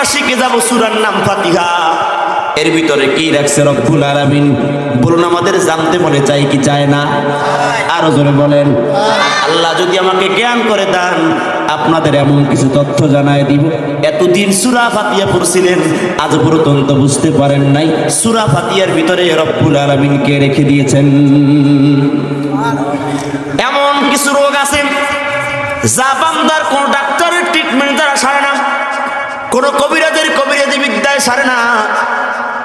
আমরা শিখে যাব সূরার নাম ফাতিহা। এর ভিতরে কি রাখছে রব্বুল আলামিন? বলুন, আমাদের জানতে মনে চাই কি চায় না? আরো জোরে বলেন। আল্লাহ যদি আমাকে জ্ঞান করে দেন, আপনাদের এমন কিছু তথ্য জানায় দিব। এতদিন সূরা ফাতিহা পড়ছিলেন, আজ পর্যন্ত বুঝতে পারেন নাই সূরা ফাতিহার ভিতরে রব্বুল আলামিন কে রেখে দিয়েছেন। এমন কিছু রোগ আছে যা বান্দার কোন ডাক্তারের ট্রিটমেন্ট দ্বারা সারে না, কোন কবিরাজি বিদ্যায় সারে না,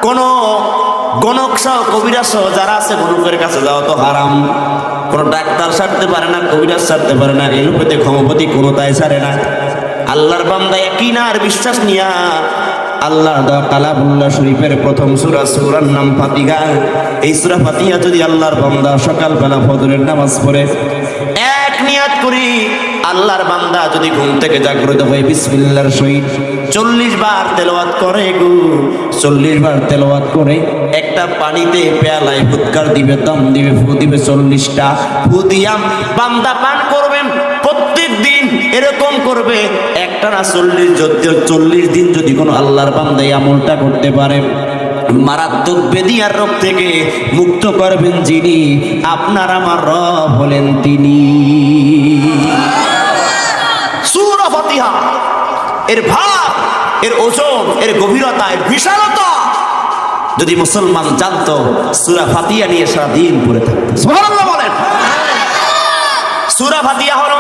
কোন গণক সহ কবিরাজ সহ যারা আছে গণকের কাছে যাওয়া তো হারাম। কোন ডাক্তার সারতে পারে না, কবিরাজ সারতে পারে না, এলোপেতে ক্ষমপতি কোনো তাই সারে না। আল্লাহর বান্দা ইয়াকিন আর বিশ্বাস নিয়া আল্লাহর দেওয়া কালামুল্লাহ শরীফের প্রথম সূরা, সূরার নাম ফাতিহা। এই সূরা ফাতিহা যদি আল্লাহর বান্দা সকালবেলা ফজরের নামাজ পড়ে এক নিয়াত করি, আল্লাহর বান্দা যদি ঘুম থেকে জাগ্রত হয়ে বিসমিল্লাহর সহিত 40 বার তেলাওয়াত করে গো, 40 বার তেলাওয়াত করে একটা পানিতে পেয়ালায় ফুৎকার দিবে, দম দিবে, ফু দিবে, 40টা ফু দিয়া বান্দা পান করবেন। প্রত্যেক দিন এরকম করবে, একটা না 40 দিন যদি কোনো আল্লাহর বান্দা এই আমলটা করতে পারে, মারাত্মক ব্যাধি আর রোগ থেকে মুক্ত করবেন যিনি, আপনার আমার রব হলেন তিনি। সূরা ফাতিহা এর ভাব, এর ওজন, এর গভীরতা, এর বিশালতা যদি মুসলমান জানতো, সূরা ফাতিহা নিয়ে সারা দিন পড়ে থাকতো। সুবহানাল্লাহ বলেন। সূরা ফাতিহা হলো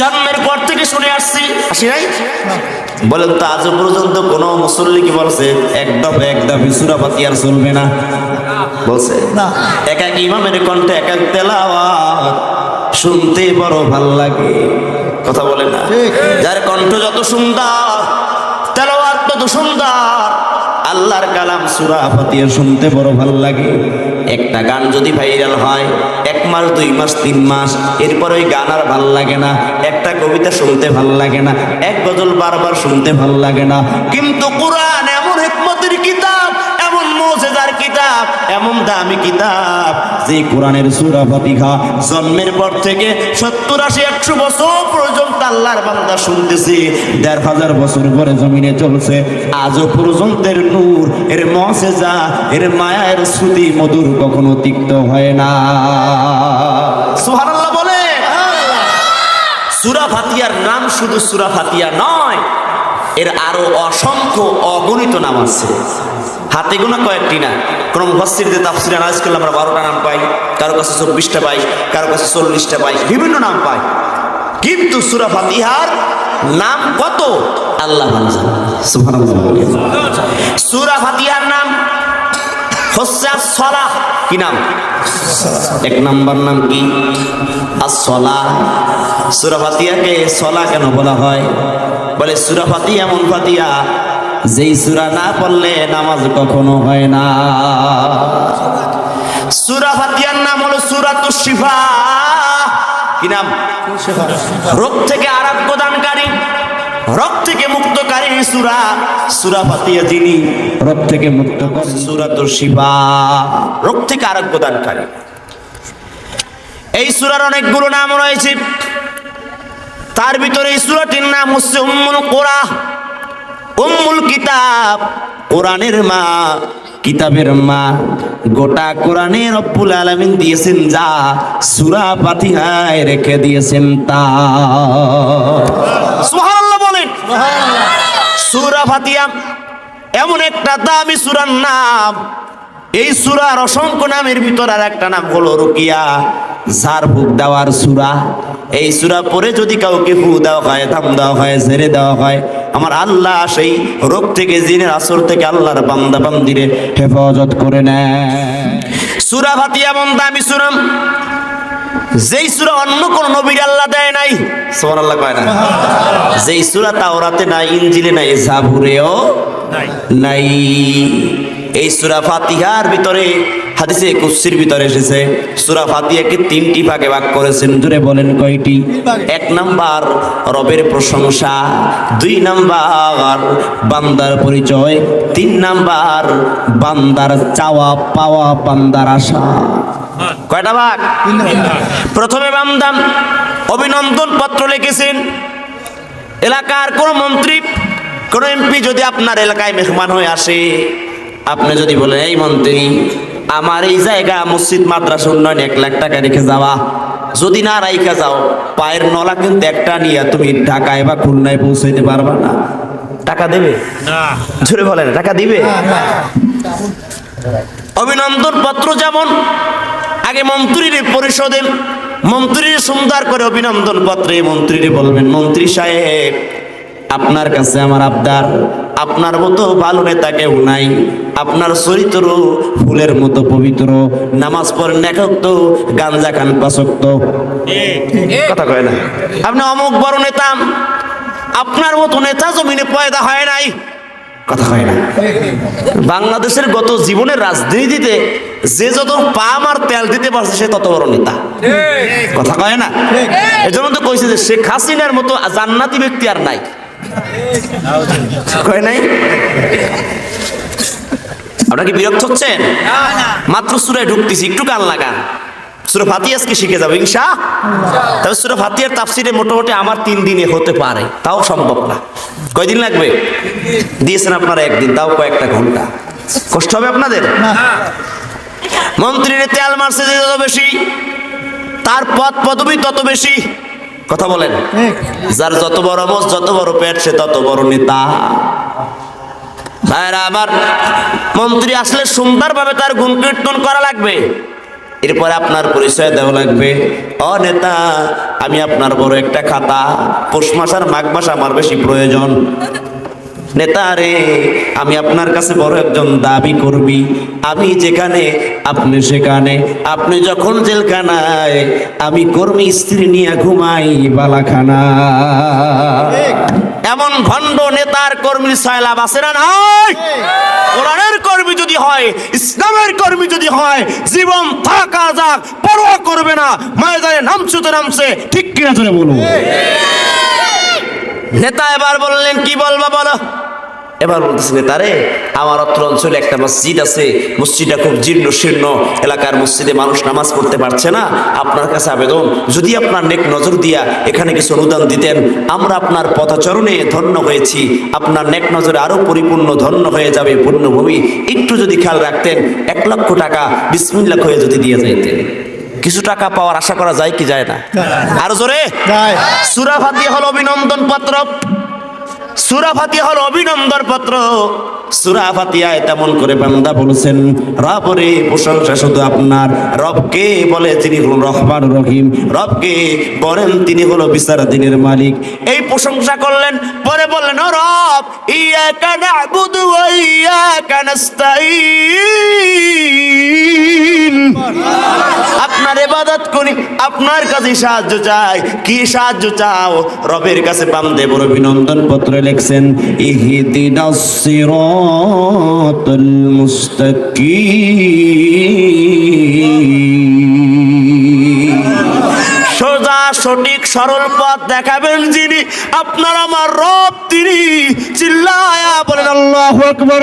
জন্মের পর থেকে শুনে আসছি, আসি নাই? বলেন তো আজ পর্যন্ত কোন মুসল্লি কি বলছে একদম সূরা ফাতিহা চলবে না? বলছে না। এক এক ইমামের কণ্ঠে এক এক তেলাওয়াত শুনতে বড় ভাল লাগে, কথা বলে না? যার কণ্ঠ যত সুন্দর, তেলাওয়াত তত সুন্দর, আল্লাহর কালাম সূরা ফাতিহা শুনতে বড় ভাল লাগে। একটা গান যদি ভাইরাল হয় 1 মাস 2 মাস 3 মাস, এরপর ওই গান আর ভাল লাগে না। একটা কবিতা শুনতে ভাল লাগে না, এক গজল বারবার শুনতে ভাল লাগে না। কিন্তু কোরআন এমন হিকমতের কিতাব, এমন মুজিজার কিতাব, এমন দামি কিতাব, যে কোরআনের সূরা ফাতিহা জন্মের পর থেকে 70 80 100 বছর পর্যন্ত আল্লাহর বান্দা শুনতেছে। 1500 বছর পরে জমিনে চলছে, আজও পর্যন্ত এর নূর, এর মুজিজা, এর মায়া, এর শ্রুতি মধুর কখনো তিক্ত হয় না। সুবহানাল্লাহ বলে। সূরা ফাতিহার নাম শুধু সূরা ফাতিহা নয়, এর আরো অসংখ্য অগণিত নাম আছে, হাতে গোনা কয়েকটি না। কোন মুফাসসিরদের তাফসীরে আনাজ করলে আমরা 12টা নাম পাই, কারো কাছে 24টা পাই, কারো কাছে 40টা পাই, বিভিন্ন নাম পাই। কিন্তু সূরা ফাতিহার নাম কত আল্লাহ জানেন। সুবহানাল্লাহ। সূরা ফাতিহার নাম হচ্ছে আস-সালাহ। কি নাম? 1 নাম্বার নাম কি? আস-সালাহ। সূরা ফাতিহাকে সালাহ কেন বলা হয়? বলে সূরা ফাতিহা এমন ফাতিহা যেই সূরা না পড়লে নামাজ কখনো হয় না। সূরা ফাতিহার নাম হলো সূরাতুশ শিফা। কি নাম? রোগ থেকে আরোগ্য দানকারী, রোগ থেকে মুক্তকারী সূরা। সূরা ফাতিহা যিনি রোগ থেকে মুক্ত করে, সূরাতুশ শিফা, রোগ থেকে আরোগ্য দানকারী। এই সূরার অনেকগুলো নাম রয়েছে, তার ভিতরে এই সূরাটির নাম হচ্ছে উম্মুল কুরআন, উম্মুল কিতাব, কোরআনের মা, কিতাবের মা। গোটা কোরআনে রব্বুল আলামিন দিয়েছেন যা, সূরা ফাতিহায় রেখে দিয়েছেন তা। সুবহানাল্লাহ বলেন। সূরা ফাতিহা এমন একটা দামি সূরার নাম, এই সূরার অসংখ্য নামের ভিতর আর একটা নাম হলো রুকিয়া, ঝাড় ফুঁক দেওয়ার সূরা। এই সূরা পড়ে যদি কাউকে ফু দেওয়া হয়, দাম দেওয়া হয়, ঝেড়ে দেওয়া হয়, আমার আল্লাহ সেই রোগ থেকে, জিনের আসর থেকে আল্লাহর বান্দা বান্দিরে হেফাজত করে নেয়। সূরা ফাতিহা এমন দামি সূরা, যেই সূরা অন্য কোন নবীর আল্লাহ দেয় নাই। সুবহানাল্লাহ কয় না? যেই সূরা তাওরাতে নাই, ইনজিলে নাই, জাবুরেও নাই। এই সূরা ফাতিহার ভিতরে হাদিসে কুদসির ভিতরে এসেছে সূরা ফাতিহাকে 3টি ভাগে ভাগ করেছেন। জোরে বলেন কয়টি? 1 নাম্বার রবের প্রশংসা, 2 নাম্বার বান্দার পরিচয়, 3 নাম্বার বান্দার চাওয়া পাওয়া, বান্দার আশা। কয়টা ভাগ? প্রথমে বান্দা অভিনন্দন পত্র লিখেছেন, এলাকার কোন মন্ত্রী কোন এমপি যদি আপনার এলাকায় মেহমান হয়ে আসে, আপনি যদি বলেন এই মন্ত্রী আমার এই জায়গা মসজিদ মাদ্রাসা উন্নয়ন 1 লাখ টাকা রেখে যাওয়া, যদি না রাইখা যাও পায়ের নলা কিন্তু একটা নিয়ে তুমি ঢাকায় বা খুলনায় পৌঁছাইতে পারবা না, টাকা দেবে না? জোরে বলেন, টাকা দিবে? অভিনন্দন পত্র যেমন আগে মন্ত্রীর পরিষদে মন্ত্রীর সুন্দর করে অভিনন্দন পত্রে মন্ত্রীর বলবেন, মন্ত্রী সাহেব আপনার কাছে আমার আবদার, আপনার মতো ভালো নেতা কেউ নাই, আপনার চরিত্র ফুলের মতো পবিত্র, নামাজ পড়েন একক, গাঞ্জা খান 5 ওয়াক্ত, কথা কয় না? আপনি অমুক বড় নেতা, আপনার মতো নেতা জমিনে পয়দা হয় নাই, কথা হয় না? বাংলাদেশের গত জীবনের রাজনীতিতে যে যত পাম আর তেল দিতে পারছে সে তত বড় নেতা, কথা কয় না? এজন্য তো কইছে যে শেখ হাসিনার মতো জান্নাতি ব্যক্তি আর নাই, কয় নাই? আপনারা কি বিরক্ত হচ্ছেন? মাত্র সূরায় ঢুকতেছি, একটু কান লাগান। সূরা ফাতিহা আজকে শিখে যাবো ইনশাআল্লাহ। তবে সূরা ফাতিহার তাফসীরে মোটামুটি আমার 3 দিনে হতে পারে, তাও সম্ভব না। কয়দিন লাগবে? দিয়েছেন আপনারা 1 দিন, তাও কয়েকটা ঘন্টা। কষ্ট হবে আপনাদের? মন্ত্রীর তেল মারছে যে যত বেশি, তার পদ পদবি তত বেশি, কথা বলেন? যার যত বড় মস, যত বড় পেট, সে তত বড় নেতা। ভাইরা আমার, মন্ত্রী আসলে সুন্দরভাবে তার গুণ কীর্তন করা লাগবে, এরপরে আপনার পরিচয় দেওয়া লাগবে। ও নেতা, আমি আপনার বড় একটা খাতা, পৌষ মাস আর মাঘ মাস আমার বেশি প্রয়োজন। নেতা রে, আমি আপনার কাছে বড় একজন দাবি করবি, আমি যেখানে আপনি সেখানে, আপনি যখন জেলখানায়, আমি কর্মী স্ত্রী নিয়ে ঘুমাই বালাখানা। এমন ভণ্ড নেতার কর্মীর সয়লাভ আছে না নাই? কোরআনের কর্মী যদি হয়, ইসলামের কর্মী যদি হয়, জীবন থাকা যাক পরোয়া করবে না, ময়দানে নামছে তো নামছে, ঠিক কিনা জোরে বলুন। নেতা এবার বললেন, কি বলবা বলো? এবার বলতেছে, নেতারে আমার অত্র অঞ্চলে একটা মসজিদ আছে, মসজিদটা খুব জীর্ণ শীর্ণ, এলাকার মসজিদে মানুষ নামাজ পড়তে পারছে না, আপনার কাছে আবেদন, যদি আপনার নেক নজর দিয়া এখানে কিছু অনুদান দিতেন, আমরা আপনার পথচরণে ধন্য হয়েছি, আপনার নেক নজরে আরো পরিপূর্ণ ধন্য হয়ে যাবে পূর্ণভূমি, একটু যদি খেয়াল রাখতেন, 1 লক্ষ টাকা বিসমিল্লাহ হয়ে যদি দিয়ে যাইতেন। কিছু টাকা পাওয়ার আশা করা যায় কি যায় না? আরো জোরে। সূরা ফাতিহা হলো অভিনন্দন পত্র, সূরা ফাতিহা হলো অভিনন্দন পত্র। সূরা ফাতিহায় তেমন করে বান্দা বলেছেন, রবরে প্রশংসা শুধু আপনার, রবকে বলে তিনি হলেন রহমান রহিম, রবকে বলেন তিনি হলো বিচার দিনের মালিক, এই প্রশংসা করলেন। পরে বললেন, ও রব, ইয়াকা না'বুদু ওয়া ইয়াকা নাস্তাঈন, আপনার ইবাদত করি, আপনার কাছে সাহায্য চাই। কি সাহায্য চাও? রবের কাছে বান্দে বড় অভিনন্দন পত্র লিখছেন, ইহদিনাস সিরাতাল মুস্তাকিম, সোজা সঠিক সরল পথ দেখাবেন যিনি, আপনার আমার রব তিনি। চিল্লায়া বলেন আল্লাহু আকবার।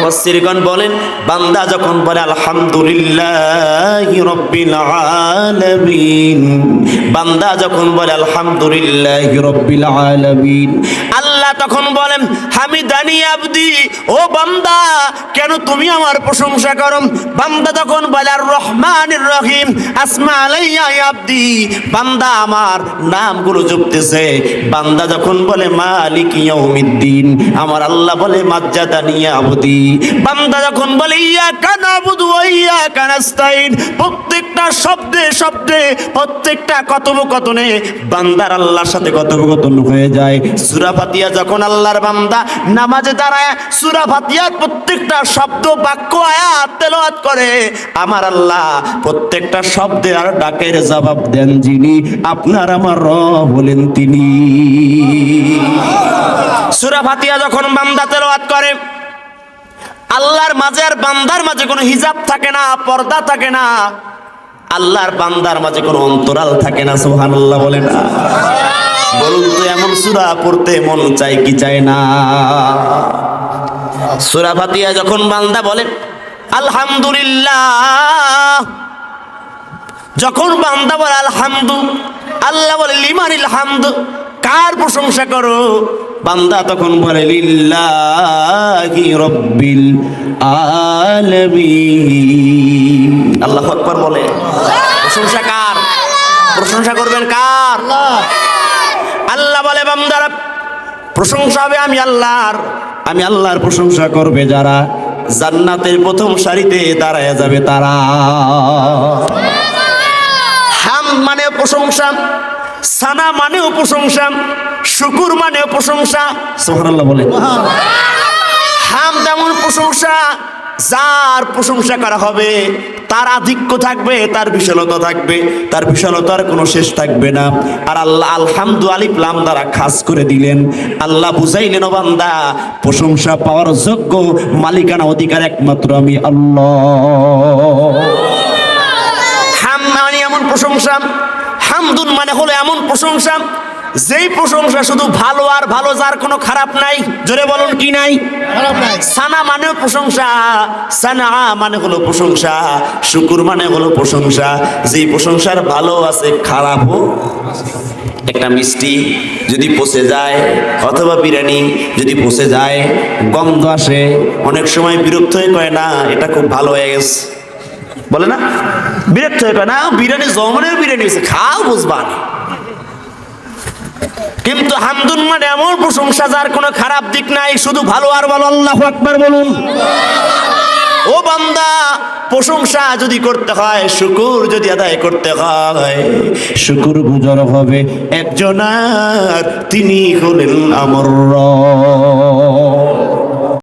মুফাসসিরগণ বলেন, বান্দা যখন বলে আলহামদুলিল্লাহি রাব্বিল আলামিন, বান্দা যখন বলে আলহামদুলিল্লাহি রাব্বিল আলামিন, আল্লাহ তখন বলেন হামিদানি আবদি, ও বান্দা কেন তুমি আমার প্রশংসা করো? বান্দা তখন বলে আর রহমানির রহিম, আসমা আলাইয়া আবদি, বান্দা আমার নামগুলো জপতেছে। বান্দা যখন বলে মালিক ইয়াউমিদ্দিন, আমার আল্লাহ বলে মাজ্জাদানি আবদি। বান্দা যখন বলে ইয়াকা নাবুদু ওয়া ইয়াকা নাস্তাইন, প্রত্যেকটা শব্দে শব্দে, প্রত্যেকটা কথোপকথনে বান্দার আল্লাহর সাথে কথোপকথন হয়ে যায়। সূরা ফাতিহা যখন আল্লাহর বান্দা নামাজে দাঁড়ায়, সূরা ফাতিহার প্রত্যেকটা শব্দ, বাক্য, আয়াত তেলাওয়াত করে, আমার আল্লাহ প্রত্যেকটা শব্দে আর ডাকের জবাব দেন যিনি, আপনার আমার রব বলেন তিনি। সূরা ফাতিহা যখন বান্দা তেলাওয়াত করে, আল্লাহর মাঝে আর বান্দার মাঝে কোনো হিজাব থাকে না, পর্দা থাকে না, আল্লাহর বান্দার মাঝে কোনো অন্তরাল থাকে না। সুবহানাল্লাহ বলেন না? বলুন তো, এমন সূরা পড়তে মন চাই কি চায় না? সূরা ফাতিহা যখন বান্দা বলে আলহামদুলিল্লাহ, যখন বান্দা বলে আলহামদু, আল্লাহ বলে লিমানিল হামদ, কার প্রশংসা করো? বান্দা তখন বলে লিল্লাহি রাব্বিল আলামিন। আল্লাহু আকবার বলে। প্রশংসা কার? প্রশংসা করবেন কার? আল্লাহ বলে বান্দারা প্রশংসা হবে আমি আল্লাহর। আমি আল্লাহর প্রশংসা করবে যারা জান্নাতের প্রথম সারিতে দাঁড়ায় যাবে তারা। হামদ মানে প্রশংসা, সানা মানেও প্রশংসা, শুকুর মানেও প্রশংসা। সুবহানাল্লাহ বলে। হামদ এমন প্রশংসা যার প্রশংসা করা হবে তার আধিক্য থাকবে, তার বিশালতা থাকবে, তার বিশালতার কোনো শেষ থাকবে না। আর আল্লাহ আলহামদু আলিফ লাম দ্বারা খাস করে দিলেন। আল্লাহ বুঝাইলেন ও বান্দা প্রশংসা পাওয়ার যোগ্য মালিকানা অধিকার একমাত্র আমি আল্লাহ। হাম মানে এমন প্রশংসা, হামদুন মানে হলো এমন প্রশংসা যেই প্রশংসা শুধু ভালো আর ভালো, যার কোনো খারাপ নাই। জোরে বলুন কি নাই? সানা মানেও প্রশংসা, সানা মানে হলো প্রশংসা, শুকুর মানে হলো প্রশংসা যেই প্রশংসার ভালো আছে খারাপও। একটা মিষ্টি যদি পচে যায় অথবা বিরিয়ানি যদি পচে যায় গন্ধ আসে, অনেক সময় বিরক্ত হয়ে কয় না এটা খুব ভালো হয়ে গেছে, বলে না? বিরক্ত হয়ে কয় না বিরিয়ানি জমনের বিরিয়ানি হয়েছে, খাও বুঝবা। কিন্তু হামদুন মানে এমন প্রশংসা যার কোনো খারাপ দিক নাই, শুধু ভালো আর ভালো। আল্লাহু আকবার বলুন। ও বান্দা প্রশংসা যদি করতে হয়, শুকুর যদি আদায় করতে হয়, শুকুর গুজার হবে একজনার, তিনি হলেন আমার রব।